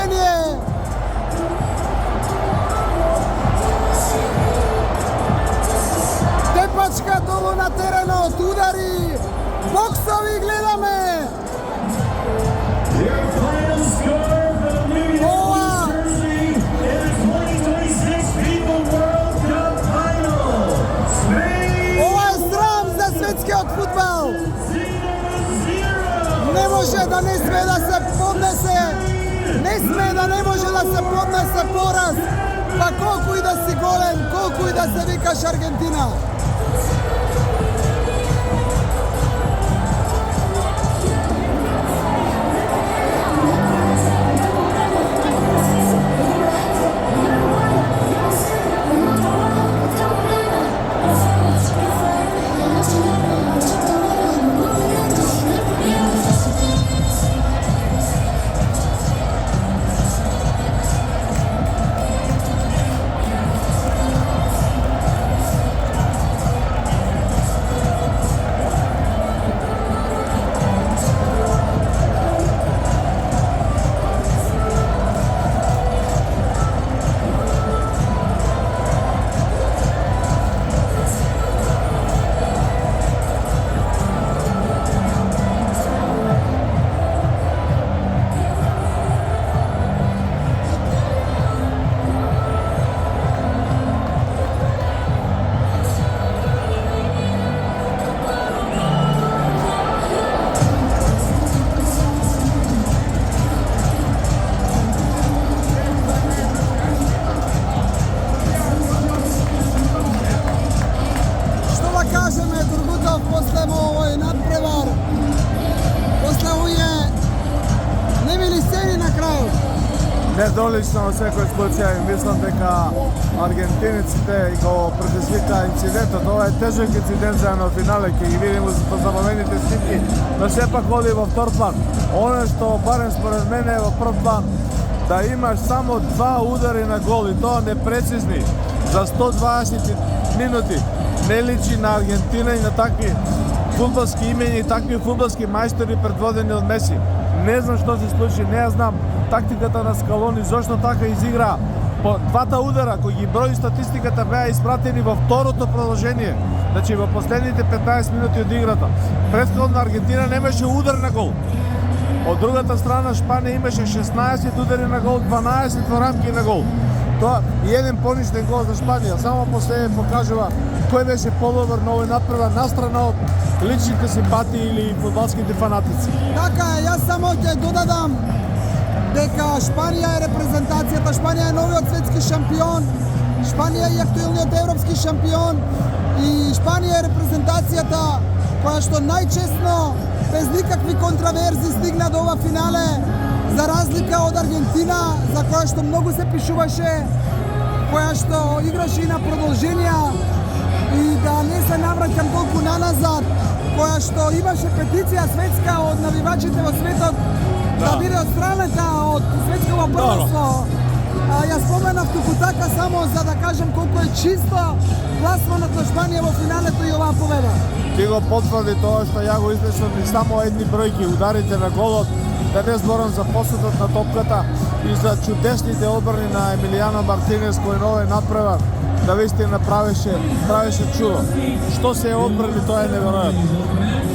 продолжение. Тепачка долу на теренот, удари, боксови гледаме. Ова е срам за светскиот фудбал. Не може да не сме да се поднесе, не може да се поднесе пораз, па колку и да си голем, колку и да се викаш Аргентина. После овој надпревар, после овие немили сцени на крајот. Недолично во секој случај, мислам дека аргентинците го предизвика инцидентот. Ова е тежок инцидент за едно финале, ќе ги видиме во забавените снимки, но сепак оди во втор план. Оно што барем според мене е во прв план, да имаш само 2 удари на гол и тоа непрецизни за 120 минути. Не личи на Аргентина и на такви фудбалски имени и такви фудбалски мајстори предводени од Меси. Не знам што се случи, не ја знам тактиката на Скалони, зошто така изигра. По двата удара, кои ги брои статистиката, беа испратени во второто продолжение. Значи во последните 15 минути од играта. Претходно Аргентина немаше удар на гол. Од другата страна Шпанија имаше 16 удари на гол, 12 во рамки на гол. Тоа и еден поништен гол за Шпанија, само по себе покажува кој беше подобар на овој надпревар, настрана од личните симпатии или фудбалските фанатици. Така е, јас само ќе додадам дека Шпанија е репрезентацијата, Шпанија е новиот светски шампион, Шпанија е актуелниот европски шампион и Шпанија е репрезентацијата која што најчесно, без никакви контраверзи, стигна до ова финале, за разлика од Аргентина, за која што многу се пишуваше, која што играше и на продолженија, и да не се навраќам толку наназад, која што имаше петиција светска од навивачите во светот да биде отстранета од светското првенство. Ја споменав туку така само за да кажам колку е чисто пласманот на Шпанија во финалето и оваа победа. Ти го потврди тоа што ја го изнесов и само едни бројки, ударите на голот, да не зборам за посетот на топката и за чудесните одбрани на Емилијано Мартинес кој новој надпревар да вистина правеше чудо. Што се е одбрани, тоа е неверојатно.